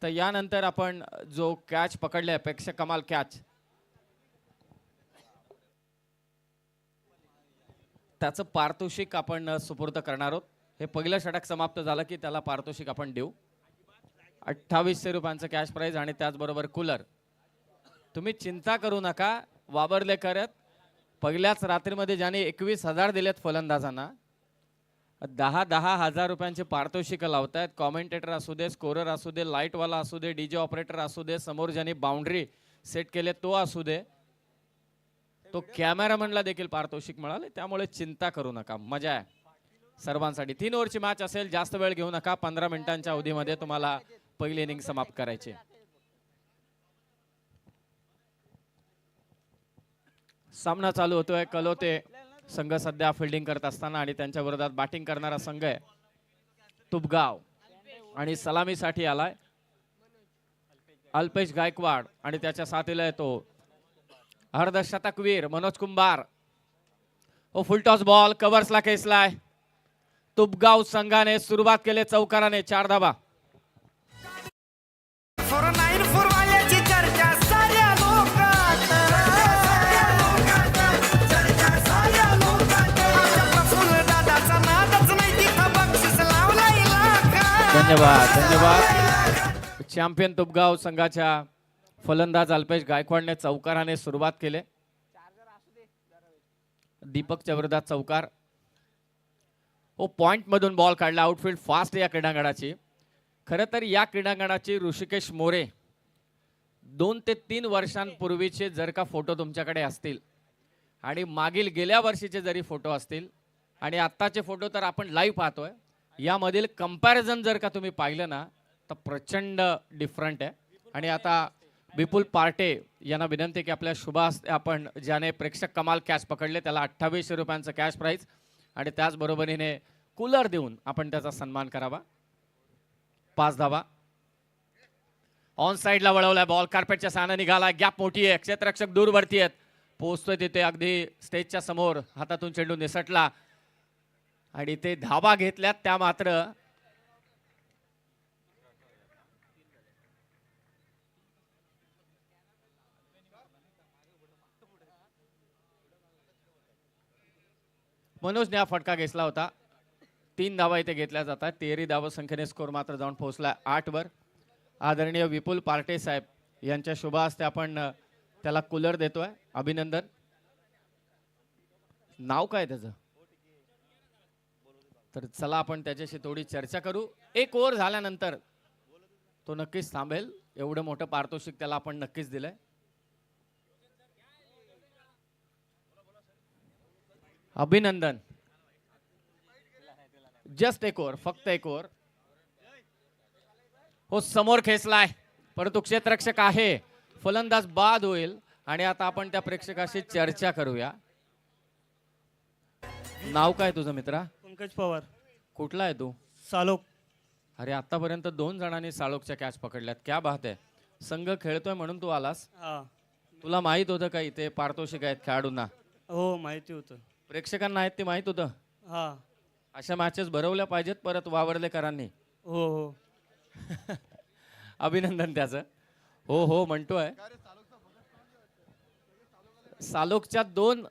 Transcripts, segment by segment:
तर यानंतर आपण जो कॅच पकडले अपेक्षा कमाल कॅच त्याचं पारितोषिक आपण सुपूर्द करणार आहोत. हे पहिलं षटक समाप्त झालं की त्याला पारितोषिक आपण देऊ. 2800 रुपयांचं कॅश प्राइज आणि त्याचबरोबर कूलर. तुम्ही चिंता करू नका वाबरले करत. पहिल्याच रात्रीमध्ये ज्याने 21,000 दिलेत फलंदाजांना 10,000 हजार रुपयांचे पारितोषिक लावतायत. कॉमेंटेटर असू दे, स्कोरर असू दे, लाईटवाला असू दे, डीजे ऑपरेटर असू दे, समोर ज्याने बाउंड्री सेट केले तो असू दे, तो कॅमेरामॅनला देखील पारितोषिक मिळाले. त्यामुळे चिंता करू नका, मजा आहे सर्वांसाठी. 3 ओव्हरची मॅच असेल, जास्त वेळ घेऊ नका. 15 मिनिटांच्या अवधीमध्ये तुम्हाला पहिली इनिंग समाप्त करायची. सामना चालू होतोय. कलोते संघ सध्या फिल्डिंग करत असताना आणि त्यांच्या विरोधात बॅटिंग करणारा संघ आहे तुपगाव आणि सलामीसाठी आलाय अल्पेश गायकवाड आणि त्याच्या साथीला येतो अर्धशतकवीर मनोज कुंभार. ओ फुलटॉस बॉल कव्हर्सला खेचलाय. तुपगाव संघाने सुरुवात केली चौकाराने. 4 धावा. धन्यवाद धन्यवाद. चॅम्पियन तुपगाव संघाच्या फलंदाज अल्पेश गायकवाडने चौकाराने सुरुवात केली. दीपकच्या विरोधात चौकार. ओ पॉइंट मधून बॉल काढला. आउटफील्ड फास्ट या क्रीडांगणाची. खरं तर या क्रीडांगणाची ऋषिकेश मोरे 2 ते 3 वर्षांपूर्वीचे जर का फोटो तुमच्याकडे असतील आणि मागील गेल्या वर्षीचे जरी फोटो असतील आणि आत्ताचे फोटो तर आपण लाईव्ह पाहतोय, यामधील कंपॅरिझन जर का तुम्ही पाहिलं ना तर प्रचंड डिफरंट आहे. आणि आता विपुल पार्टे यांना विनंती की आपल्या शुभ हस्ते आपण ज्याने प्रेक्षक कमाल कॅच पकडले त्याला 2800 रुपयांचं कॅश प्राइज आणि त्याचबरोबरीने कूलर देऊन आपण त्याचा सन्मान करावा. 5 धावा. ऑन साईडला वळवलाय बॉल. कार्पेटच्या साना निघाला. गॅप मोठी आहे. क्षेत्ररक्षक दूरवरती आहेत. पोहोचतोय तिथे अगदी स्टेजच्या समोर. हातातून चेंडू निसटला आणि ते धावा घेतल्यात त्या मात्र मनोजने हा फटका घेतला होता. 3 धावा इथे घेतल्या जातात. 13 धावा संख्येने स्कोर मात्र जाऊन पोहोचला 8 वर. आदरणीय विपुल पार्टे साहेब यांच्या शुभ हस्ते आपण त्याला कूलर देतोय. अभिनंदन. नाव काय त्याचं? तर चला आपण त्याच्याशी थोडी चर्चा करू. 1 ओव्हर झाल्यानंतर तो नक्कीच थांबेल. एवढं मोठं पारितोषिक त्याला आपण नक्कीच दिलंय. अभिनंदन. जस्ट 1 ओव्हर, फक्त 1 ओव्हर. हो समोर खेचलाय परंतु क्षेत्ररक्षक आहे. फलंदाज बाद होईल आणि आता आपण त्या प्रेक्षकाशी चर्चा करूया. नाव काय तुझं मित्रा? पंकज पवार. कुठला आहे तू? सालोक. अरे आतापर्यंत 2 जणांनी सालोकच्या कॅच पकडल्यात. क्या बात आहे. संघ खेळतोय म्हणून तू आलास. हा. तुला माहित होतं का इथे पारितोषिक आहेत खेळाडूंना? हो माहिती होतं. प्रेक्षकांना आहेत ते माहित होतं? हा. अशा मॅचेस भरवल्या पाहिजेत परत वावरलेकरांनी. हो हो. अभिनंदन त्याचं. हो हो म्हणतोय. सालोकच्या 2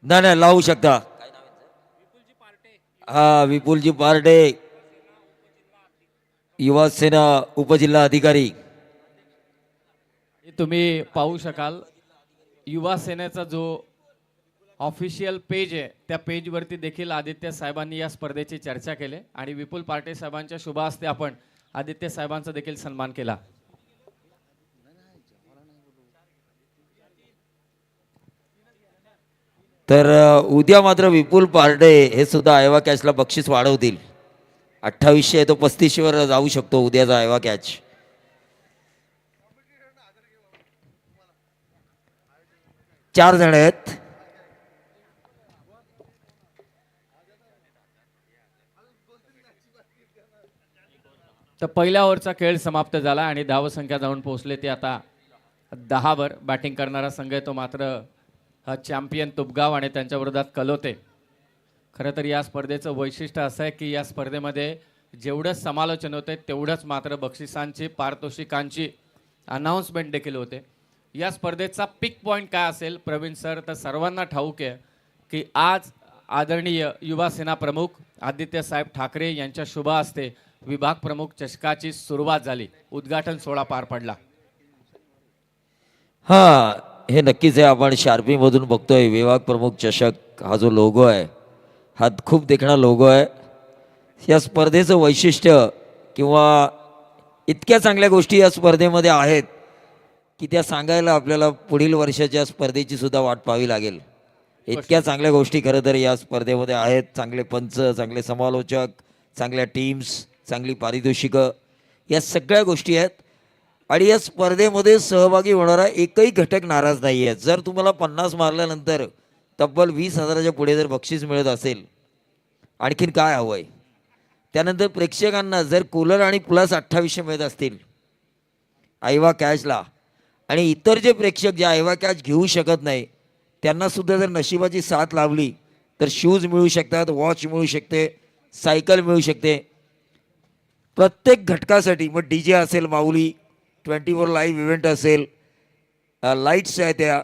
नाही नाही लावू शकता. हा विपुलजी पार्टे युवा सेना उपजिल्हा अधिकारी. तुम्ही पाहू शकाल युवा सेनेचा जो ऑफिशियल पेज आहे त्या पेज वरती देखील आदित्य साहेबांनी या स्पर्धेची चर्चा केली आणि विपुल पार्टे साहेबांच्या शुभ हस्ते आपण आदित्य साहेबांचा देखील सन्मान केला. तर उद्या मात्र विपुल पारडे हे सुद्धा आयवा कॅचला बक्षीस वाढवतील. 2800 आहे तो 3500 वर जाऊ शकतो उद्याचा आयवा कॅच. चार जण आहेत. तर पहिल्या ओव्हरचा खेळ समाप्त झाला आणि धावसंख्या जाऊन पोहोचले ते आता 10 वर. बॅटिंग करणारा संघ आहे तो मात्र हा चॅम्पियन तुपगाव आणि त्यांच्या विरोधात कलोते. खरं तर या स्पर्धेचं वैशिष्ट्य असं आहे की या स्पर्धेमध्ये जेवढं समालोचन होते तेवढंच मात्र बक्षिसांची पारितोषिकांची अनाऊन्समेंट देखील होते. या स्पर्धेचा पिक पॉईंट काय असेल प्रवीण सर, तर सर्वांना ठाऊक आहे की आज आदरणीय युवा सेना प्रमुख आदित्य साहेब ठाकरे यांच्या शुभ हस्ते विभाग प्रमुख चषकाची सुरुवात झाली. उद्घाटन सोहळा पार पडला. हा, हे नक्कीच आहे. आपण शार्पी मधून बघतोय विभाग प्रमुख चषक हा जो लोगो आहे हा खूप देखणा लोगो आहे. या स्पर्धेचं वैशिष्ट्य किंवा इतक्या चांगल्या गोष्टी या स्पर्धेमध्ये आहेत की त्या सांगायला आपल्याला पुढील वर्षाच्या स्पर्धेची सुद्धा वाट पाहावी लागेल. इतक्या चांगल्या गोष्टी खरं तर या स्पर्धेमध्ये आहेत. चांगले पंच, चांगले समालोचक, चांगल्या टीम्स, चांगली पारितोषिकं, या सगळ्या गोष्टी आहेत. आणि या स्पर्धेमध्ये सहभागी होणारा एकही घटक नाराज नाही आहे. जर तुम्हाला 50 मारल्यानंतर तब्बल 20,000च्या पुढे जर बक्षीस मिळत असेल, आणखीन काय हवं आहे. त्यानंतर प्रेक्षकांना जर कूलर आणि प्लस 2800 मिळत असतील आयवा कॅचला, आणि इतर जे प्रेक्षक जे आयवा कॅच घेऊ शकत नाही त्यांनासुद्धा जर नशिबाची साथ लावली तर शूज मिळू शकतात, वॉच मिळू शकते, सायकल मिळू शकते. प्रत्येक घटकासाठी मग डी जे असेल, माऊली 24 लाईव्ह इव्हेंट असेल, लाईट्स आहे, त्या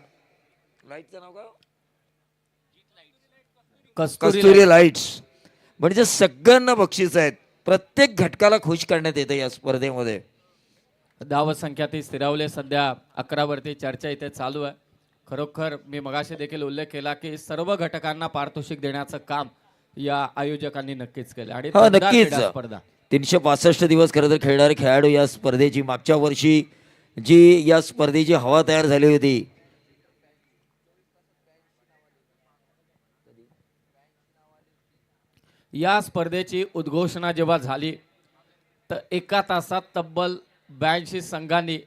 लाईटचं नाव काय, कस्तुरी लाईट्स, म्हणजे सगळ्यांना बक्षीस आहेत. प्रत्येक घटकाला खुश करण्यात येतं या स्पर्धेमध्ये. धावसंख्या ती स्थिरावले. सध्या 11 वरती चर्चा इथे चालू आहे. खरोखर मी मगाशी देखील उल्लेख केला की सर्व घटकांना पारितोषिक देण्याचं काम या आयोजकांनी नक्कीच केलं. आणि हा, दमदार नक्कीच. क्रीडा स्पर्धा 365 दिवस खरं तर खेळणारे खेळाडू या स्पर्धेची, मागच्या वर्षी जी या स्पर्धेची हवा तयार झाली होती, या स्पर्धेची उद्घोषणा जेव्हा झाली तर एका तासात तब्बल 82 संघांनी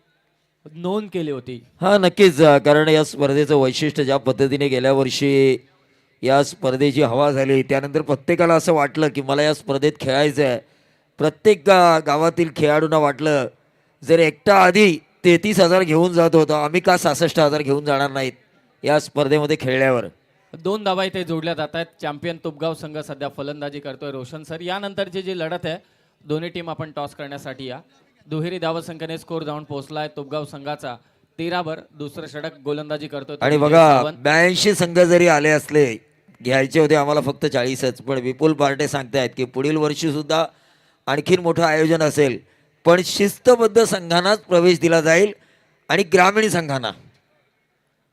नोंद केली होती. हा नक्कीच. कारण या स्पर्धेचं वैशिष्ट्य ज्या पद्धतीने गेल्या वर्षी या स्पर्धेची हवा झाली, त्यानंतर प्रत्येकाला असं वाटलं की मला या स्पर्धेत खेळायचं आहे. प्रत्येक गावातील खेळाडूंना वाटलं जर एकटा आधी 33,000 घेऊन जात होता, आम्ही का 66,000 घेऊन जाणार नाहीत या स्पर्धेमध्ये खेळल्यावर. 2 धावा इथे जोडल्या जात आहेत. चॅम्पियन तुपगाव संघ सध्या फलंदाजी करतोय. रोशन सर, यानंतरची जी लढत आहे दोन्ही टीम आपण टॉस करण्यासाठी या. दुहेरी धावसंख्येने स्कोर जाऊन पोहोचलाय तुपगाव संघाचा 13 वर. दुसरं षटक गोलंदाजी करतोय. आणि बघा 82 संघ जरी आले असले, घ्यायचे होते आम्हाला फक्त 40च, पण विपुल पार्टे सांगतायत की पुढील वर्षी सुद्धा आणखीन मोठं आयोजन असेल, पण शिस्तबद्ध संघांनाच प्रवेश दिला जाईल आणि ग्रामीण संघांना.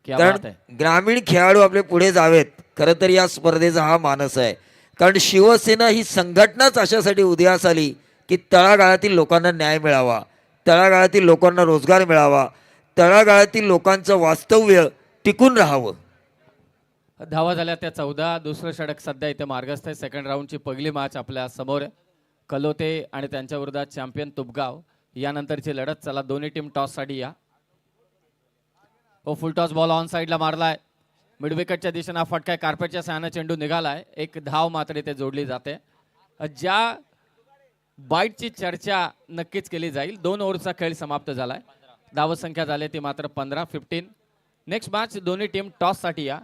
क्या कारण बात आहे. ग्रामीण खेळाडू आपले पुढे जावेत. खरं तर या स्पर्धेचा हा मानस आहे. कारण शिवसेना ही संघटनाच अशासाठी उदयास आली की तळागाळातील लोकांना न्याय मिळावा, तळागाळातील लोकांना रोजगार मिळावा, तळागाळातील लोकांचं वास्तव्य टिकून राहावं. धावा झाल्या त्या 14. दुसरं षटक सध्या इथे मार्गस्थ आहे. सेकंड राऊंडची पहिली मॅच आपल्या समोर आहे. कलोते आणि त्यांच्या विरोधात चॅम्पियन तुपगाव. यानंतरची लढत. चला दोन्ही टीम टॉससाठी या. हो, फुल टॉस बॉल ऑन साईडला मारलाय. मिड विकेटच्या दिशेनं फटकाय. कार्पेटच्या सहाय्याने चेंडू निघालाय. एक धाव मात्र इथे जोडली जाते. ज्या बाईटची चर्चा नक्कीच केली जाईल. 2 ओव्हरचा खेळ समाप्त झालाय. धावसंख्या झाली ती मात्र 15. नेक्स्ट मॅच दोन्ही टीम टॉससाठी या.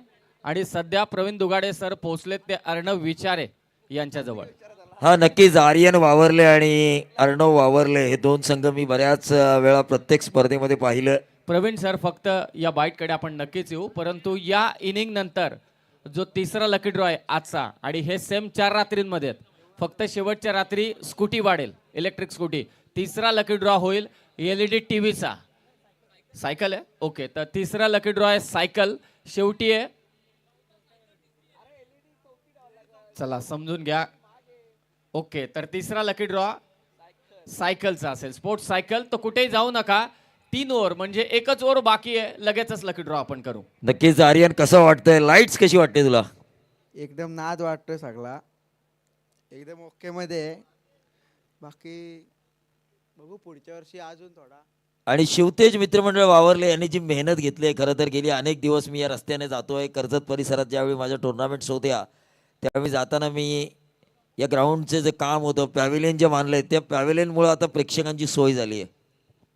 आणि सध्या प्रवीण दुगाडे सर पोहोचलेत ते अर्णव विचारे यांच्याजवळ. हा नक्कीच. आर्यन वावरले आणि अर्णव वावरले हे 2 संघ मी बऱ्याच वेळा प्रत्येक स्पर्धेमध्ये पाहिलं. प्रवीण सर, फक्त या बाईटकडे आपण नक्कीच येऊ, परंतु या इनिंग नंतर जो तिसरा लकी ड्रॉ आहे आजचा, आणि हे सेम 4 रात्रींमध्ये आहेत. फक्त शेवटच्या रात्री स्कूटी वाढेल, इलेक्ट्रिक स्कूटी. तिसरा लकी ड्रॉ होईल LED टीव्हीचा. सायकल आहे, ओके. तर तिसरा लकी ड्रॉ आहे सायकल. शेवटी आहे, चला समजून घ्या. ओके, तर तिसरा लकी ड्रॉ सायकलचा असेल, स्पोर्ट्स सायकल. तर कुठेही जाऊ नका. 3 ओव्हर म्हणजे एकच ओव्हर बाकी आहे, लगेचच लकी ड्रॉ आपण करू. नक्कीच आर्यन, कसं वाटतंय? लाईट्स कशी वाटते तुला? एकदम नाद वाटतोय सगळा, एकदम ओके मध्ये आहे. बाकी बघू पुढच्या वर्षी अजून थोडा. आणि शिवतेज मित्रमंडळ वावरले यांनी जी मेहनत घेतली आहे, खरं तर गेली अनेक दिवस मी या रस्त्याने जातोय. कर्जत परिसरात ज्यावेळी माझ्या टुर्नामेंट्स होत्या त्यावेळी जाताना मी या ग्राउंडचे जे काम होतं, पॅव्हिलियन जे बांधलंय, त्या पॅव्हिलियनमुळे आता प्रेक्षकांची सोय झाली आहे.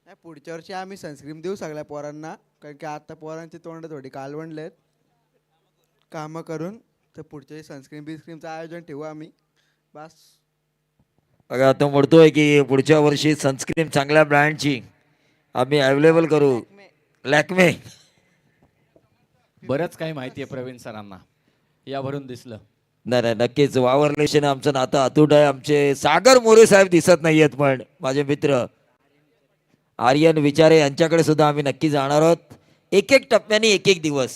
नाही पुढच्या वर्षी आम्ही सनस्क्रीन देऊ सगळ्या पोरांना, कारण की आता पोरांची तोंड थोडी कालवणलेत कामं करून. तर पुढच्या सनस्क्रीन बिस्क्रीनचं आयोजन ठेवू आम्ही. बस बघा आता म्हणतोय की पुढच्या वर्षी सनस्क्रीन चांगल्या ब्रँडची आम्ही अवेलेबल करू. लॅक्मे. बरंच काही माहिती आहे प्रवीण सरांना, यावरून दिसलं. नाही नाही, नक्कीच वावरलेशन आमचं नातं अतूट आहे. आमचे सागर मोरे साहेब दिसत नाहीयेत, पण माझे मित्र आर्यन विचारे यांच्याकडे सुद्धा आम्ही नक्की जाणार आहोत. एक एक टप्प्याने एक एक दिवस.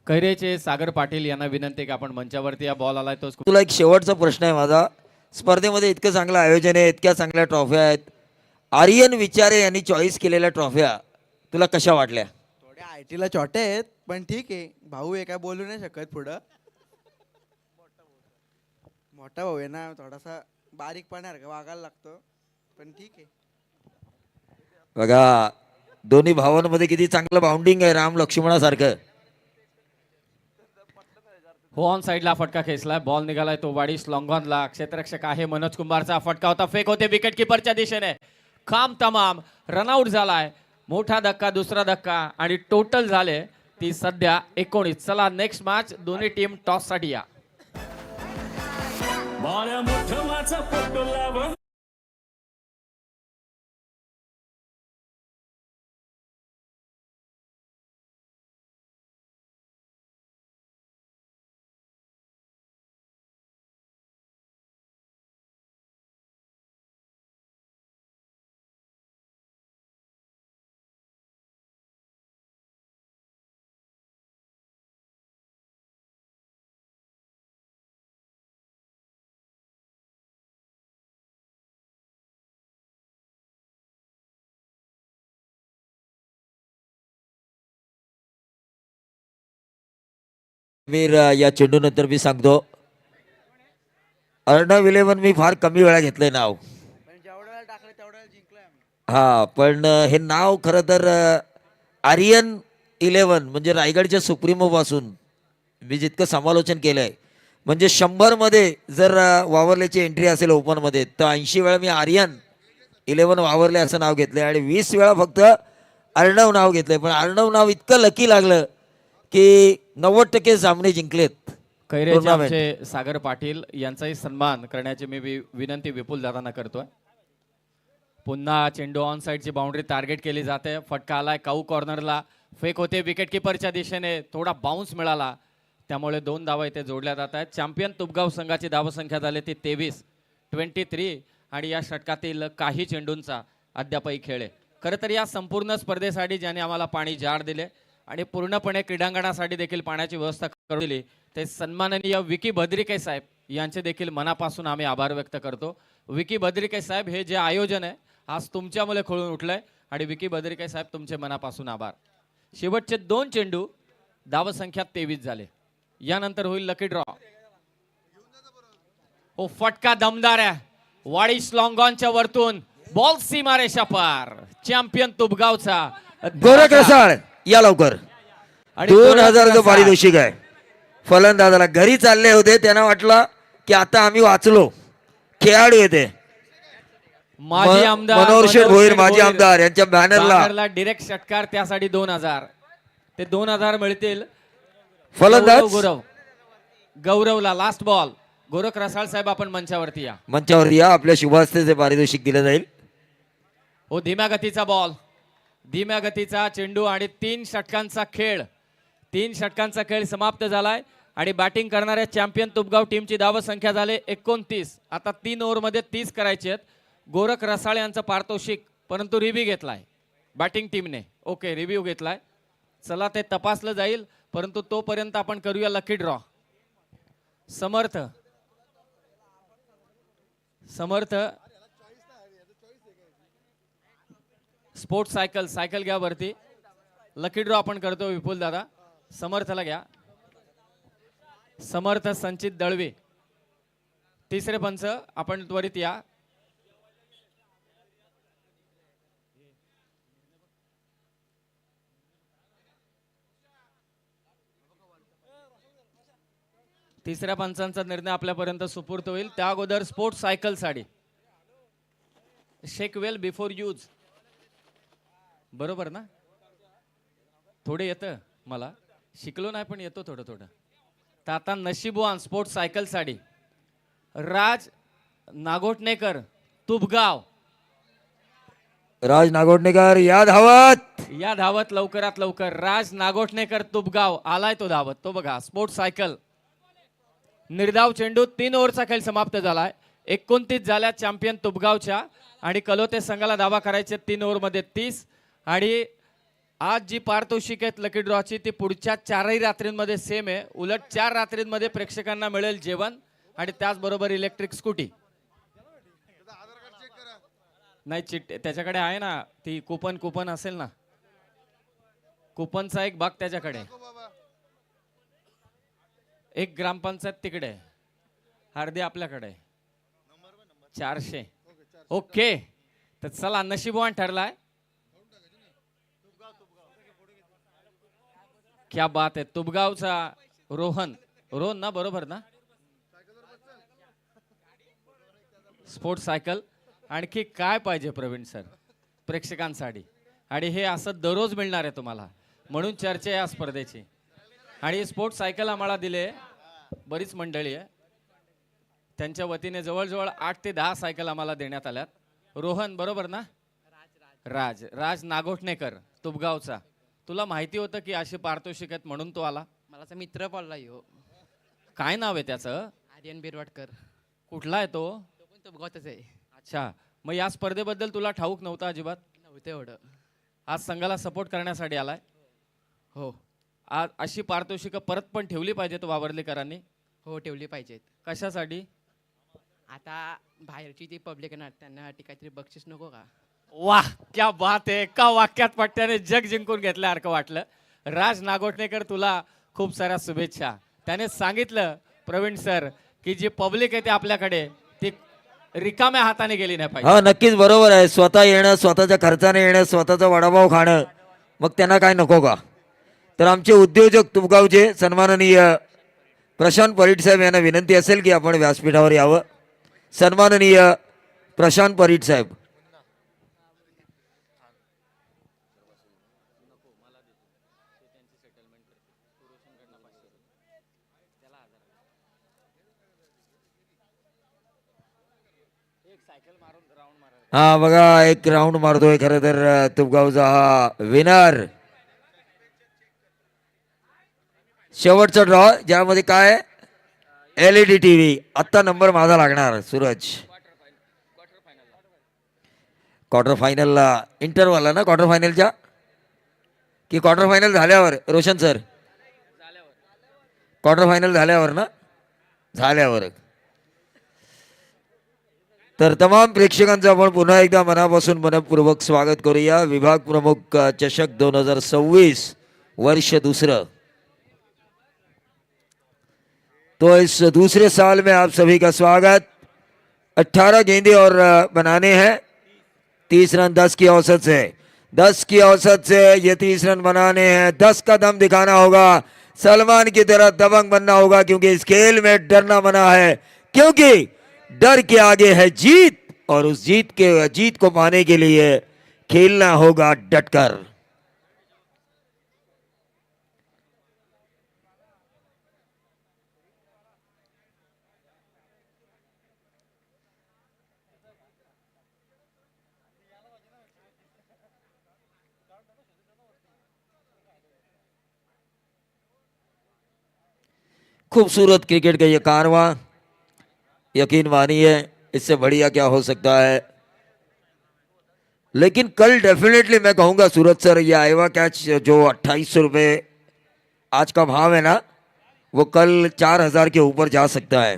कैरेचे सागर पाटील यांना विनंती आहे की आपण मंचावरती, या बॉल आलाय तोच. तुला एक शेवटचा प्रश्न आहे माझा. स्पर्धेमध्ये इतकं चांगलं आयोजन आहे, इतक्या चांगल्या ट्रॉफ्या आहेत. आर्यन विचारे यांनी चॉईस केलेल्या ट्रॉफ्या तुला कशा वाटल्या? थोड्या आयटीला छोटे आहेत, पण ठीक आहे. भाऊ आहे, काय बोलू नाही शकत पुढं. मोठा भाऊ आहे ना, थोडासा बारीकपणा वागायला लागतो, पण ठीक आहे. बघा दोन्ही भावांमध्ये किती चांगलं बाउंडिंग आहे, राम लक्ष्मणासारखं. हो, ऑन साईडला फटका खेचलाय, बॉल निघालाय तो वाडी स्लॉंगॉनला. क्षेत्ररक्षक आहे मनोज कुंभारचा फटका होता, फेक होते विकेट किपरच्या दिशेने. काम तमाम, रनआउट झालाय. मोठा धक्का, दुसरा धक्का आणि टोटल झाले ती सध्या 19. चला नेक्स्ट मॅच, दोन्ही टीम टॉस साठी या. या चेंडू नंतर मी सांगतो. अर्णव 11 मी फार कमी वेळा घेतलंय नाव. पण जेवढ्या वेळा टाकलं तेवढ्या वेळा जिंकलोय आम्ही. हा, पण हे नाव खरं तर आर्यन 11 म्हणजे रायगडच्या सुप्रीमो पासून मी जितकं समालोचन केलंय, म्हणजे 100 मध्ये जर वावरल्याची एंट्री असेल ओपन मध्ये, तर 80 वेळा मी आर्यन 11 वावरले असं नाव घेतलंय आणि 20 वेळा फक्त अर्णव नाव घेतलंय. पण अर्णव नाव इतकं लकी लागलं की 90% सामने जिंकलेत. कैरेचे Tournament. आमचे सागर पाटील यांचाही सन्मान करण्याची मी विनंती विपुल दादांना करतोय. पुन्हा चेंडू ऑन साईडची बाउंड्री टार्गेट केली जाते. फटका आलाय काऊ कॉर्नरला, फेक होते विकेट किपरच्या दिशेने, थोडा बाउन्स मिळाला, त्यामुळे 2 धावा इथे जोडल्या जात आहेत. चॅम्पियन तुपगाव संघाची धावसंख्या झाली ती 23 आणि या षटकातील काही चेंडूंचा अद्यापही खेळ आहे. खरं तर या संपूर्ण स्पर्धेसाठी ज्याने आम्हाला पाणी जार दिले आणि पूर्णपणे क्रीडांगणासाठी देखील पाण्याची व्यवस्था करून दिली, ते सन्माननीय विकी भद्रिके साहेब यांचे देखील मनापासून आम्ही आभार व्यक्त करतो. विकी भद्रिके साहेब, हे जे आयोजन आहे आज तुमच्यामुळे खोळून उठलंय आणि विकी भद्रिके साहेब तुमचे मनापासून आभार. शेवटचे 2 चेंडू, धावसंख्या 23 झाले. यानंतर होईल लकी ड्रॉ. हो, फटका दमदार आहे, वाडी स्लॉंगॉनच्या वरतून बॉल सीमारेषा पार. चॅम्पियन तुपगावचा गोरख रसाळ या लवकर. आणि 2000 पारितोषिक आहे फलंदाजाला. घरी चालले होते, त्यांना वाटलं की आता आम्ही वाचलो. खेळाडू येते माजी आमदार मनोहर शेठ भोईर, माजी भोईर आमदार, यांच्या बॅनरला डिरेक्ट षटकार, त्यासाठी 2000. ते 2000 मिळतील. फलंदाज गौरवला लास्ट बॉल. गोरख रसाळ साहेब आपण मंचावरती या. मंचावर या, आपल्या शुभास्तेचे पारितोषिक दिलं जाईल. हो, धीम्या गतीचा बॉल, धीम्या गतीचा चेंडू आणि 3 षटकांचा खेळ. 3 षटकांचा खेळ समाप्त झालाय आणि बॅटिंग करणाऱ्या चॅम्पियन तुपगाव टीमची धावसंख्या झाली 29. आता 3 ओव्हरमध्ये 30 करायचे आहेत. गोरख रसाळ यांचं पारितोषिक, परंतु रिव्ह्यू घेतलाय बॅटिंग टीमने. ओके, रिव्ह्यू घेतलाय. चला, ते तपासलं जाईल, परंतु तोपर्यंत आपण करूया लकी ड्रॉ. समर्थ स्पोर्ट्स सायकल सायकल घ्या वरती. लकी ड्रॉ आपण करतो विपुल दादा. समर्थला घ्या. समर्थ संचित दळवे. तिसरे पंच आपण त्वरित या. तिसऱ्या पंचांचा निर्णय आपल्यापर्यंत सुपूर्त होईल. त्या अगोदर स्पोर्ट्स सायकल साडी. शेक वेल बिफोर यूज. बरोबर ना? थोडे येतं मला, शिकलो नाही पण येतो थोडं थोडं. तर आता नशीबवान स्पोर्ट्स सायकल साडी राज नागोटणेकर तुबगाव. राज नागोडणेकर या धावत. या धावत लवकरात लवकर. राज नागोटणेकर तुबगाव आलाय तो धावत. तो बघा स्पोर्ट्स सायकल. निर्धाव चेंडू 3 ओव्हरचा खेळ समाप्त झालाय. 29 झाल्या चॅम्पियन तुबगावच्या आणि कलोते संघाला धावा करायचे 3 ओव्हरमध्ये 30. आणि आज जी पारितोषिक आहेत लकी ड्रॉची ती पुढच्या 4ही रात्रींमध्ये सेम आहे. उलट 4 रात्रींमध्ये प्रेक्षकांना मिळेल जेवण आणि त्याचबरोबर इलेक्ट्रिक स्कूटी. नाही चिट त्याच्याकडे आहे ना ती कुपन असेल ना. कुपनचा एक भाग त्याच्याकडे. एक ग्रामपंचायत तिकडे. अर्धी आपल्याकडे 400. ओके तर चला नशीबवान ठरलाय. क्या बात आहे. तुबगावचा रोहन ना बरोबर ना. स्पोर्ट्स सायकल आणखी काय पाहिजे प्रवीण सर प्रेक्षकांसाठी. आणि हे असं दररोज मिळणार आहे तुम्हाला म्हणून चर्चा आहे या स्पर्धेची. आणि स्पोर्ट्स सायकल आम्हाला दिले बरीच मंडळी आहे. त्यांच्या वतीने जवळजवळ 8 ते 10 सायकल आम्हाला देण्यात आल्यात. रोहन बरोबर ना. राज नागोटणेकर तुबगावचा. तुला माहिती होतं की अशी पारितोषिक आहेत म्हणून तो आला. मला मित्र पडला हो. काय नाव आहे त्याचं. आर्यन बिरवाडकर. कुठला आहे तो. तो पण तुबगावचाच आहे. अच्छा मग या स्पर्धेबद्दल तुला ठाऊक नव्हतं अजिबात. नव्हतं एवढं. आज संघाला सपोर्ट करण्यासाठी आलाय. हो आज अशी पारितोषिकं परत पण ठेवली पाहिजेत वावर्लेकरांनी. हो ठेवली पाहिजेत. कशासाठी. आता बाहेरची ती पब्लिक आहे ना त्यांना काहीतरी बक्षीस नको का. वाह क्या बात आहे. एका वाक्यात पट्ट्याने जग जिंकून घेतल्यासारखं वाटलं. राज नागोटणेकर तुला खूप साऱ्या शुभेच्छा. त्याने सांगितलं प्रवीण सर की जी पब्लिक आहे ती आपल्याकडे ती रिकाम्या हाताने गेली नाही पाहिजे. हा नक्कीच बरोबर आहे. स्वतः येणं, स्वतःच्या खर्चाने येणं, स्वतःचा वडापाव खाणं, मग त्यांना काय नको का. तर आमचे उद्योजक तुबगावचे सन्माननीय प्रशांत परीट साहेब यांना विनंती असेल की आपण व्यासपीठावर यावं. सन्माननीय प्रशांत परीट साहेब. हा बघा एक राऊंड मारतोय खरं तर तुबगावचा हा विनर. शेवटचा ड्रॉ ज्यामध्ये काय LED TV. आत्ता नंबर माझा लागणार सूरज. क्वार्टर फायनलला इंटरव्हल ना क्वार्टर फायनलच्या की क्वार्टर फायनल झाल्यावर रोशन सर. क्वार्टर फायनल झाल्यावर ना. झाल्यावर. तर तमाम प्रेक्षकांचं आपण पुन्हा एकदा मनापासून मनपूर्वक स्वागत करूया. विभाग प्रमुख चषक 2026 वर्ष दूसरं. तो इस दूसरे साल में आप सभी का स्वागत. 18 गेंदे और बनाने हैं. 30 रन 10 की औसत से. 10 की औसत से ये 30 रन बनाने हैं. 10 का दम दिखाना होगा. सलमान की तरह दबंग बनना होगा क्योंकि इस खेल में डरना मना है. क्योंकि डर के आगे है जीत और उस जीत को पाने के लिए खेलना होगा डटकर. खूबसूरत क्रिकेट का ये कारवां. यकीन मानिए इससे बढ़िया क्या हो सकता है. लेकिन कल डेफिनेटली मैं कहूंगा सूरज सर ये आएवा कैच जो 2800 रुपये आज का भाव है ना वो कल 4000 के ऊपर जा सकता है.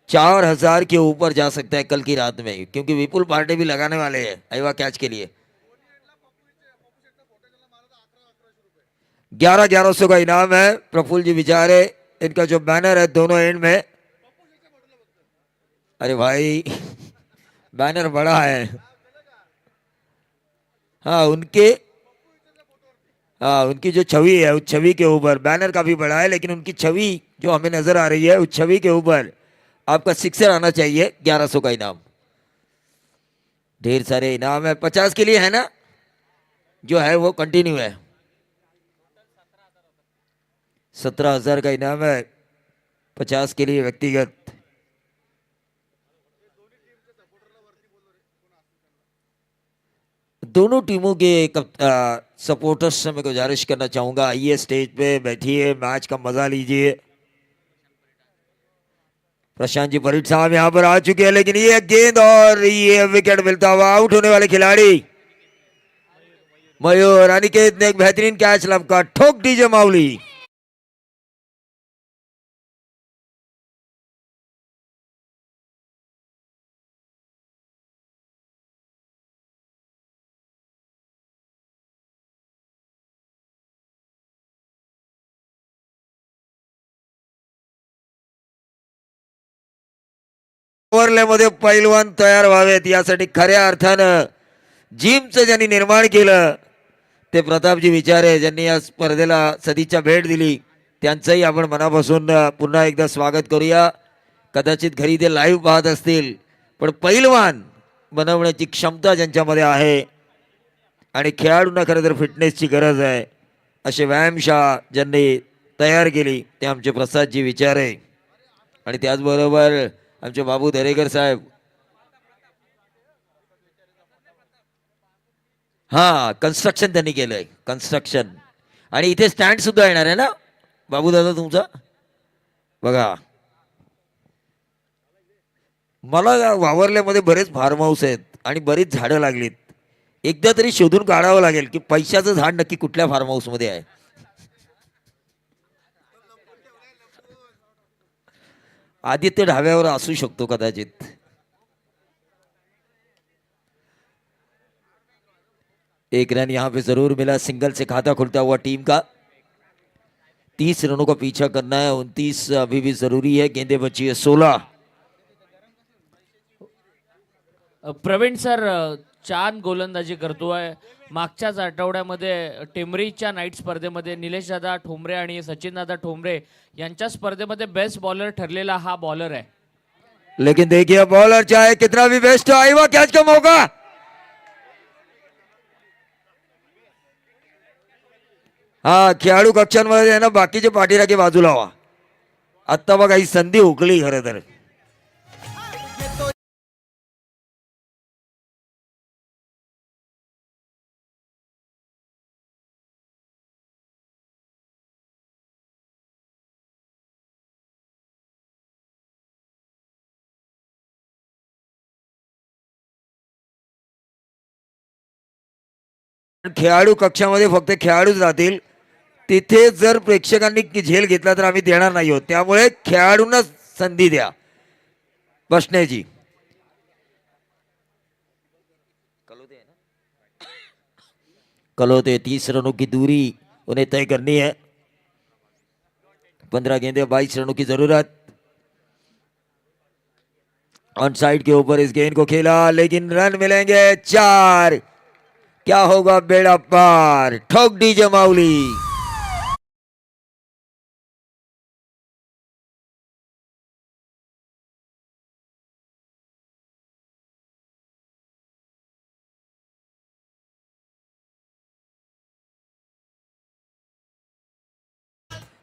4000 के ऊपर जा सकता है कल की रात में क्योंकि विपुल पार्टी भी लगाने वाले हैं आएवा कैच के लिए. 11,1100 का इनाम है। प्रफुल्ल जी विचारे इनका जो बैनर है दोनों एंड में, अरे भाई बैनर बड़ा है। हाँ उनकी जो छवि है उस छवि के ऊपर, बैनर काफी बड़ा है लेकिन उनकी छवि जो हमें नजर आ रही है उस छवि के ऊपर आपका सिक्सर आना चाहिए। 1100 का इनाम, ढेर सारे इनाम है। 50 के लिए है ना, जो है वो कंटिन्यू है। 17,000 का इनाम है, 50 के लिए व्यक्तिगत। दोनों टीमों के सपोर्टर्स से मैं गुजारिश करना चाहूंगा, आइए स्टेज पे बैठिए, मैच का मजा लीजिए। प्रशांत जी परिट साहब यहां पर आ चुके हैं, लेकिन ये गेंद और ये विकेट मिलता हुआ आउट होने वाले खिलाड़ी मयूर अनिकेत ने एक बेहतरीन कैच लपका, ठोक दीजिए माउली। ओव्हरलेमध्ये पैलवान तयार व्हावेत यासाठी खऱ्या अर्थानं जिमचं ज्यांनी निर्माण केलं ते प्रतापजी विचारे, ज्यांनी या स्पर्धेला सदिच्छा भेट दिली, त्यांचंही आपण मनापासून पुन्हा एकदा स्वागत करूया। कदाचित घरी ते लाईव्ह पाहत असतील, पण पैलवान बनवण्याची क्षमता ज्यांच्यामध्ये आहे आणि खेळाडूंना खरं तर फिटनेसची गरज आहे, असे व्यायामशाळा ज्यांनी तयार केली ते आमचे प्रसादजी विचारे आणि त्याचबरोबर आमचे बाबू दरेकर साहेब। हा कन्स्ट्रक्शन त्यांनी केलंय, कन्स्ट्रक्शन, आणि इथे स्टँड सुद्धा येणार आहे ना बाबू दादा तुमचा। बघा मला वावरल्यामध्ये बरेच फार्म हाऊस आहेत आणि बरीच झाडं लागलीत, एकदा तरी शोधून काढावं लागेल की पैशाचं झाड नक्की कुठल्या फार्म हाऊस मध्ये आहे। आदित्य ढाब्यावर असू शकतो कदाचित। एक रन यहां पे जरूर मिला, सिंगल से खाता खुलता हुआ टीम का। 30 रनों का पीछा करना है, 29 अभी भी जरूरी है, गेंदे बची है 16। प्रवीण सर छान गोलंदाजी करतोय। मागच्याच आठवड्यामध्ये टेमरीच्या नाईट स्पर्धेमध्ये निलेश दादा ठोंबरे आणि सचिन दादा ठोंबरे यांच्या स्पर्धेमध्ये बेस्ट बॉलर ठरलेला हा बॉलर आहे। लेकिन देखिए बॉलर चाहे कितना भी बेस्ट हो, आईवा कैच का मौका। हा खेळाडू कक्षांमध्ये आहे ना, बाकीचे पाठीराखे बाजूला व्हा। आत्ता बघा ही संधी हुकली खरं तर। खेळाडू कक्षामध्ये फक्त खेळाडूच राहतील, तिथे जर प्रेक्षकांनी झेल घेतला तर आम्ही देणार नाही आहोत, त्यामुळे खेळाडूंना संधी द्या बसण्याची। कलोते 30 रनों की दूरी उन्हें तय करनी है, 15 गेंदे 22 रनों की जरूरत। ऑन साइड के ऊपर इस गेंद को खेला, लेकिन रन मिलेंगे 4। क्या होगा बेड़ा पार, ठोक दीजिए माउली।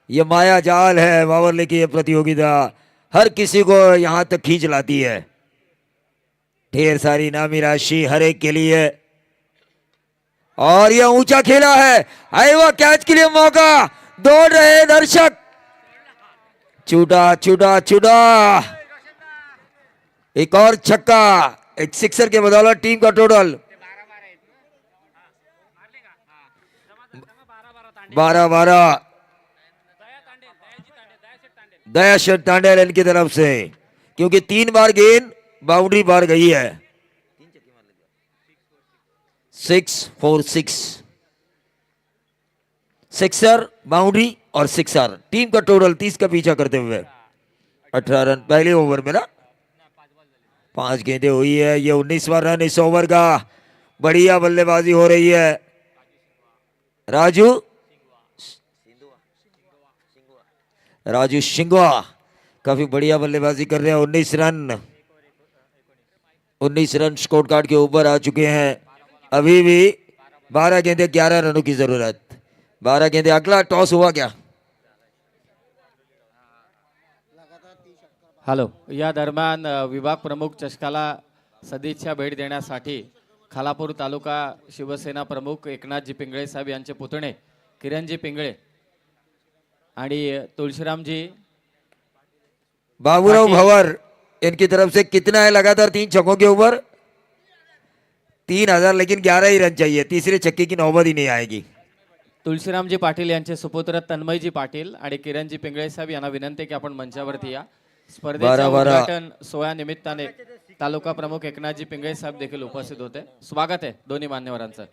ये माया जाल है बावरले की ये प्रतियोगिता, हर किसी को यहां तक खींच लाती है। ढेर सारी इनामी राशि हर एक के लिए, और यह ऊंचा खेला है, आईवा कैच के लिए मौका, दौड़ रहे दर्शक, छूटा छूटा छूटा, एक और छक्का, एक सिक्सर के बदौलत टीम का टोटल 12-12। दयाशेठ तांडेल इनकी तरफ से, क्योंकि 3 बार गेंद बाउंड्री पार गई है। 6 4 6। सिक्सर, बाउंड्री और सिक्सर, टीम का टोटल 30 का पीछा करते हुए 18 रन पहले ओवर में ना। 5 गेंदें हुई है, ये 19वां रन इस ओवर का। बढ़िया बल्लेबाजी हो रही है राजू शिंगवा काफी बढ़िया बल्लेबाजी कर रहे हैं। 19 रन स्कोर कार्ड के ऊपर आ चुके हैं। अभी भी 12 गेंदे 11 रनों की जरूरत। 12 गेंदे, अगला टॉस हुआ क्या? हॅलो, या दरम्यान विभाग प्रमुख चषकाला सदिच्छा भेट देण्यासाठी खालापूर तालुका शिवसेना प्रमुख एकनाथजी पिंगळे साहेब यांचे पुतणे किरणजी पिंगळे आणि तुळशीरामजी बाबूराव भवर इनकी तरफ से कितना है लगातार 3 छक्कों के ऊपर? 3000, लेकिन 11 ही रन चाहिए, तीसरे छक्के की नौबत ही नहीं आएगी। तुळशीरामजी पाटील यांचे सुपुत्र तन्मयजी पाटील आणि किरणजी पिंगळे साहेब यांना विनंती आहे की आपण मंचावरती या। स्पर्धेच्या 12 उद्घाटन सोहळ्या निमित्ताने तालुका प्रमुख एकनाथजी पिंगळे साहेब देखील उपस्थित होते। स्वागत आहे दोन्ही मान्यवरांचं।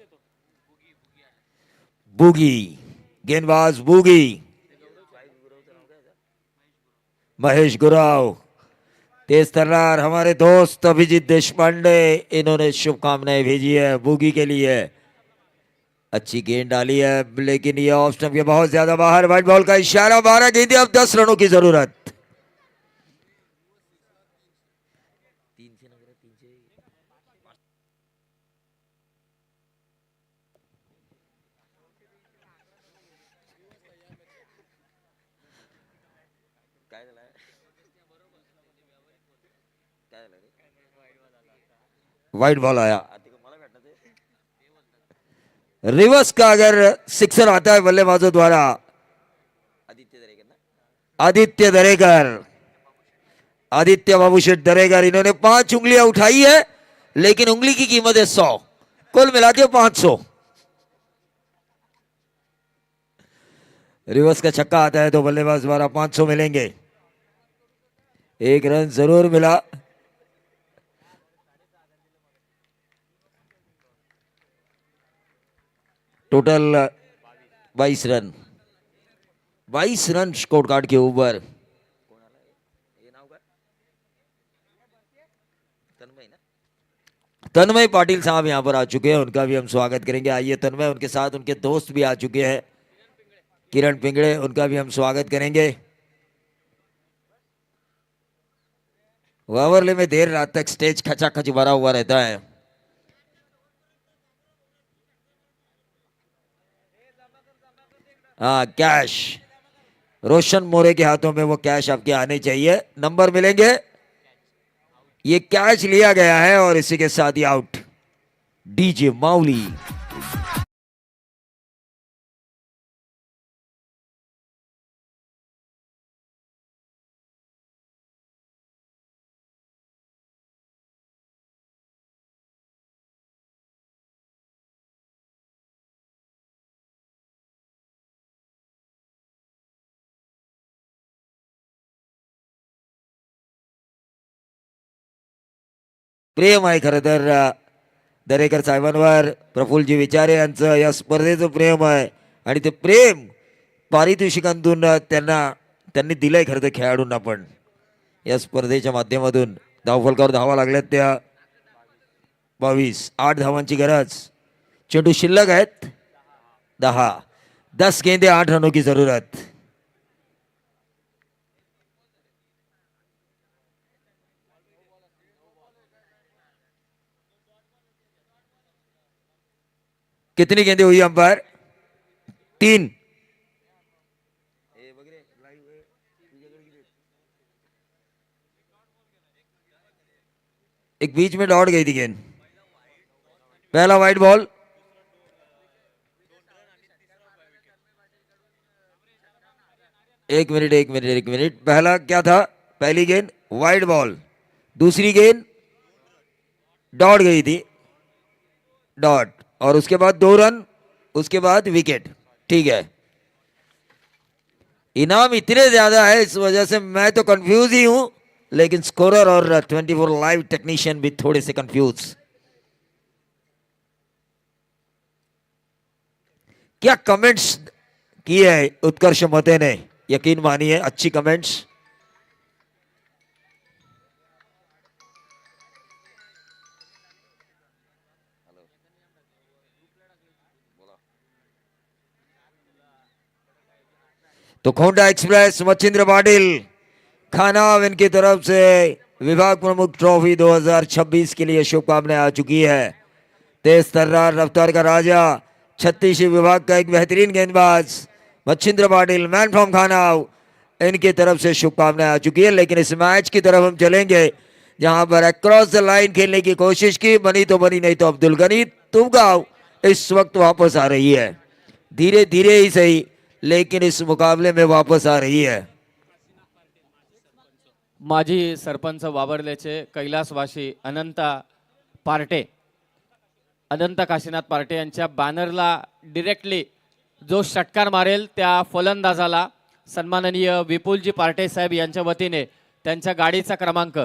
बुगी, गेंदबाज बुगी महेश गुराव, तेज तर्रार हमारे दोस्त अभिजीत देशपांडे, इन्होंने शुभकामनाएं भेजी है बुगी के लिए। अच्छी गेंद डाली है, लेकिन ये ऑफ स्टंप के बहुत ज्यादा बाहर। व्हाइट बॉल का इशारा। 12 गेंदे, अब 10 रनों की जरूरत। वाइट बॉल आया। रिवर्स का अगर सिक्सर आता है बल्लेबाजों द्वारा, आदित्य बाबू शेठ दरेकर, इन्होंने 5 उंगलियां उठाई है, लेकिन उंगली की कीमत है 100, कुल मिला के 500। रिवर्स का छक्का आता है तो बल्लेबाज द्वारा 500 मिलेंगे। 1 रन जरूर मिला। Total 22 run, 22 run score card के ऊपर। तन्मय पाटिल साहब यहां पर आ चुके हैं, उनका भी हम स्वागत करेंगे। आइए तन्मय, उनके साथ उनके दोस्त भी आ चुके हैं, किरण पिंगळे, उनका भी हम स्वागत करेंगे। वावरले में देर रात तक स्टेज खचाखच भरा हुआ रहता है। हाँ, कैश रोशन मोरे के हाथों में वो कैश आपके आने चाहिए, नंबर मिलेंगे। ये कैच लिया गया है और इसी के साथ ही आउट। डीजे माउली प्रेम आहे खरं तर दरेकर साहेबांवर, प्रफुल्लजी विचारे यांचं या स्पर्धेचं प्रेम आहे आणि ते प्रेम पारितोषिकांतून त्यांनी दिलंय खरं तर खेळाडूंना पण। या स्पर्धेच्या माध्यमातून धावफलकावर धावा लागल्यात त्या 22, 8 धावांची गरज। चेंडू शिल्लक आहेत 10 गेंदे 8 रनों की जरूरत। कितनी गेंदें हुई अंपायर? 3। एक बीच में दौड़ गई थी गेंद। पहला वाइट बॉल। एक मिनट, पहला क्या था? पहली गेंद वाइट बॉल, दूसरी गेंद दौड़ गई थी, डॉट, और उसके बाद 2 रन, उसके बाद विकेट। ठीक है, इनाम इतने ज्यादा है, इस वजह से मैं तो कंफ्यूज ही हूं, लेकिन स्कोरर और 24 लाइव टेक्नीशियन भी थोड़े से कंफ्यूज। क्या कमेंट्स की है उत्कर्ष मते ने, यकीन मानिए। अच्छी कमेंट्स। तो खोंडा एक्सप्रेस मच्छिंद्र पाटिल खानाव इनकी तरफ से विभाग प्रमुख ट्रॉफी 2026 के लिए शुभकामनाएं आ चुकी है। तेज तर्रार रफ्तार का राजा छत्तीसवीं विभाग का एक बेहतरीन गेंदबाज मच्छिंद्र पाटिल मैन फ्रॉम खानाव, इनकी तरफ से शुभकामनाएं आ चुकी है। लेकिन इस मैच की तरफ हम चलेंगे जहां पर अक्रॉस द लाइन खेलने की कोशिश की, बनी तो बनी, नहीं तो अब्दुल गनी तुमगांव इस वक्त वापस आ रही है। धीरे धीरे ही सही, लेकिन इस मुकाबले में वापस आ रही है। माजी सरपंच वावरलेचे कैलासवासी अनंत काशीनाथ पार्टे यांच्या बॅनरला डिरेक्टली जो षटकार मारेल त्या फलंदाजाला सन्माननीय विपुलजी पार्टे साहेब यांच्या वतीने त्यांच्या गाडीचा क्रमांक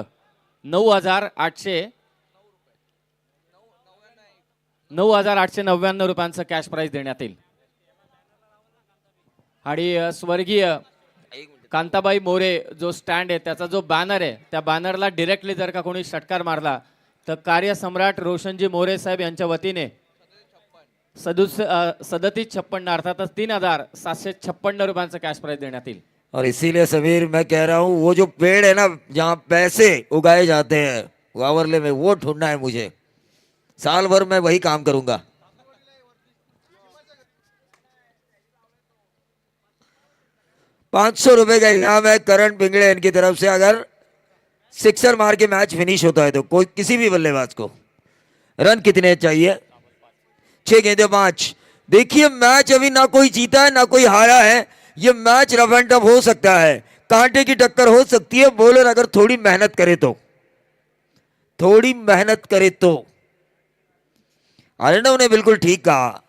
9,899 रुपयांचं कॅश प्राइज देण्यात येईल। आणि स्वर्गीय कांताबाई मोरे जो स्टँड आहे त्याचा जो बॅनर आहे त्या बॅनरला डिरेक्टली जर का कोणी षटकार मारला तर कार्यसम्राट रोशनजी मोरे साहेब यांच्या वतीने 3756 अर्थातच 3,756 रुपयांचं कॅश प्राइज देण्यात येईल। और इसीलिए समीर मैं कह रहा हूं वो जो पेड़ है ना जहां पैसे उगाए जाते हैं वावरले में, वो ढूंढना है मुझे। साल भर मैं वही काम करूंगा। ₹500 का इनाम है करण पिंगड़े इनकी तरफ से। अगर सिक्सर मार के मैच फिनिश होता है तो कोई किसी भी बल्लेबाज को रन कितने चाहिए? 6 गेंदे 5। देखिए मैच अभी ना कोई जीता है ना कोई हारा है, ये मैच रफ एंड टफ हो सकता है, कांटे की टक्कर हो सकती है। बॉलर अगर थोड़ी मेहनत करे तो अर्णव ने बिल्कुल ठीक कहा।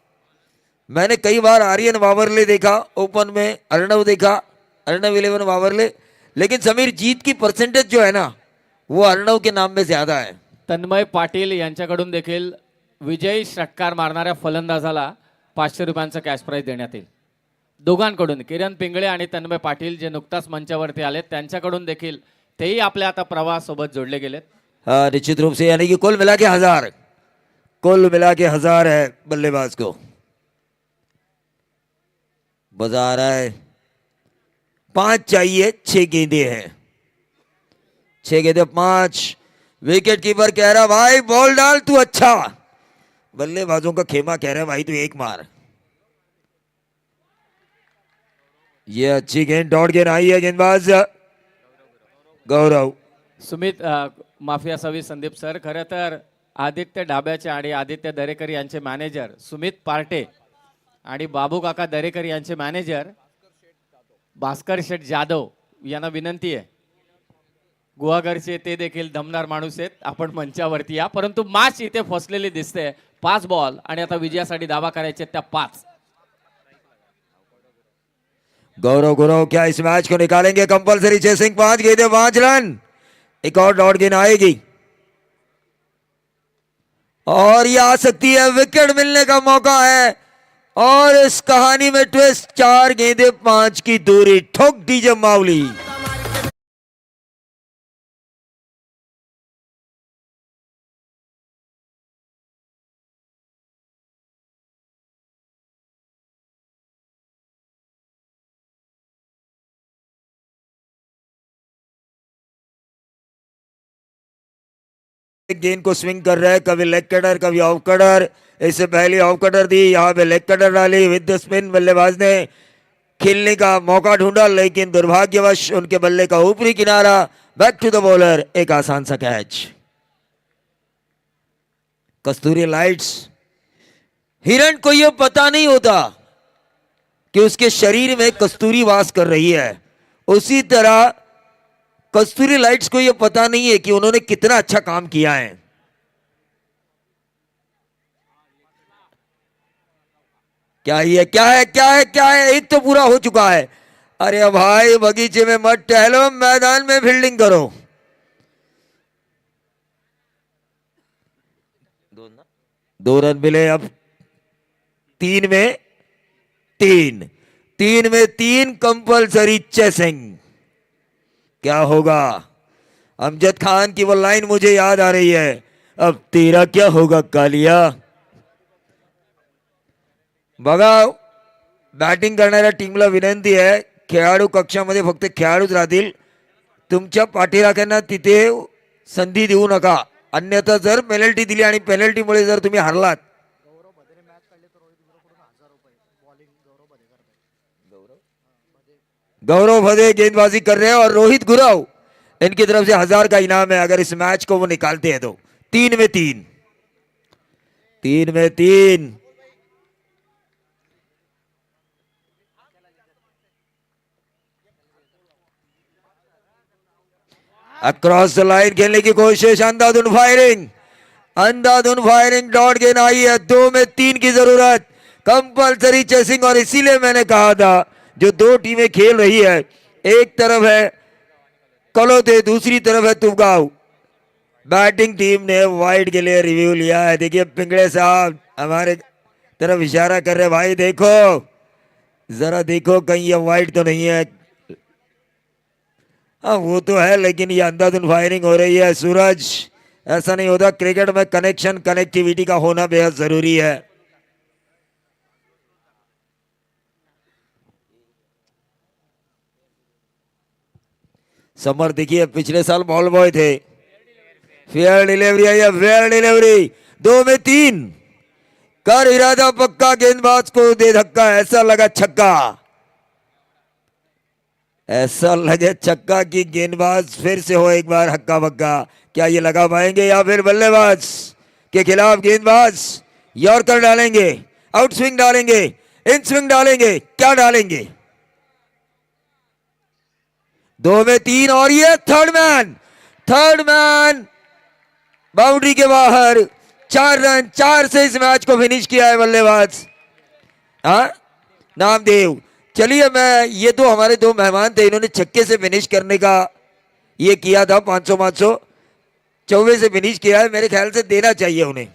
मैंने कई बार आर्यन वावरले देखा ओपन में, अर्णव देखा, अर्णव 11 वावरले, लेकिन समीर जीत की परसेंटेज जो है ना वो अर्णव के नाम में ज्यादा है। तन्मय पाटील यांच्याकडून देखील विजयी षटकार मारणाऱ्या फलंदाजाला 500 रुपयांचं कॅश प्राइज देण्यात येईल। दोघांकडून किरण पिंगळे आणि तन्मय पाटील जे नुकताच मंचावरती आले त्यांच्याकडून देखील तेही आपल्या आता प्रवाहासोबत जोडले गेलेत। हाँ निश्चित रूप से, यानी कि कुल मिला के 1000 है बल्लेबाज को। बजा आ रहा है 5 चाहिए, 6 गेंदे हैं, 6 गेंदे 5। विकेट कीपर कह रहा भाई बॉल डाल तू, अच्छा बल्लेबाजों का खेमा कह रहा है भाई तू एक मार। ये अच्छी गेंद, डॉट गेंद आई है, गेंदबाज गौरव। सुमित माफी असावी संदीप सर, खरं तर आदित्य डाब्याचे आणि आदित्य दरेकर यांचे मॅनेजर सुमित पार्टे आणि बाबू काका दरेकर यांचे मॅनेजर भास्कर शेठ जाधव यांना विनंती आहे, गुहागरचे ते देखील दमदार माणूस आहेत, आपण मंचावरती या। परंतु मॅच इथे फसलेली दिसते। 5 बॉल आणि आता विजयासाठी दावा करायचे त्या 5। गौरव क्या इस मैच को निकालेंगे? कंपलसरी चेसिंग, 5 गेंदे 5 रन, एक और डॉट गेंद आएगी और ये आ सकती है, विकेट मिलने का मौका है। और इस कहानी में ट्विस्ट, 4 गेंदे 5 की दूरी, ठोक दीजिए मावली। गेंद को स्विंग कर रहा है, कभी लेग कटर कभी ऑफ कटर। इससे पहले ऑफ कटर दी, यहाँ पे लेग कटर डाली। विद द स्पिन बल्लेबाज ने खेलने का मौका ढूंढा, लेकिन दुर्भाग्यवश उनके बल्ले का ऊपरी किनारा। बैक टू द बॉलर, एक आसान सा कैच। कस्तूरी लाइट्स, हिरण को यह पता नहीं होता कि उसके शरीर में कस्तूरी वास कर रही है, उसी तरह कस्तूरी लाइट्स को यह पता नहीं है कि उन्होंने कितना अच्छा काम किया है। क्या है, एक तो पूरा हो चुका है। अरे भाई बगीचे में मत टहलो, मैदान में फील्डिंग करो। 2 रन मिले, अब 3 में 3। 3 में 3 कंपल्सरी चेसिंग। क्या होगा? अमजद खान की वो लाइन मुझे याद आ रही है, अब तेरा क्या होगा कालिया। बघा, बॅटिंग करणाऱ्या टीमला विनंती आहे, खेळाडू कक्षामध्ये फक्त खेळाडूच राहतील, तुमच्या पाठीराख्यांना तिथे संधी देऊ नका, अन्यथा जर पेनल्टी दिली आणि पेनल्टीमुळे जर तुम्ही हरलात, गौरव भदे गेंदबाजी कर रहे हैं और रोहित गुराव इनकी तरफ से 1000 का इनाम है अगर इस मैच को वो निकालते हैं तो। 3 में 3, 3 में 3। अक्रॉस द लाइन खेलने की कोशिश, अंधाधुन फायरिंग, अंधाधुन फायरिंग, डॉट गेंद आई है। 2 में 3 की जरूरत, कंपल्सरी चेसिंग। और इसीलिए मैंने कहा था जो दो टीमें खेल रही है, एक तरफ है कलोते, दूसरी तरफ है तुमगांव। बैटिंग टीम ने वाइड के लिए रिव्यू लिया है। देखिए पिंगड़े साहब हमारे तरफ इशारा कर रहे, भाई देखो जरा देखो कहीं ये वाइड तो नहीं है। हाँ वो तो है, लेकिन ये अंधाधुन फायरिंग हो रही है। सूरज, ऐसा नहीं होता, क्रिकेट में कनेक्शन कनेक्टिविटी का होना बेहद जरूरी है। समर देखिए पिछले साल बॉल बॉय थे, फेयर डिलीवरी आई है, फेयर डिलीवरी। 2 में 3, कर इरादा पक्का, गेंदबाज को दे धक्का, ऐसा लगा छक्का, ऐसा लगे छक्का कि गेंदबाज फिर से हो एक बार हक्का बक्का। क्या ये लगा पाएंगे या फिर बल्लेबाज के खिलाफ गेंदबाज यॉर्कर डालेंगे, आउट स्विंग डालेंगे, इन स्विंग डालेंगे, क्या डालेंगे? 2 में 3 और ये थर्ड मैन बाउंड्री के बाहर। 4 रन, 4 से इस मैच को फिनिश किया है बल्लेबाज हाँ नामदेव। चलिए, मैं ये तो हमारे 2 मेहमान थे, इन्होंने छक्के से फिनिश करने का ये किया था, 500 चौवे से फिनिश किया है, मेरे ख्याल से देना चाहिए उन्हें।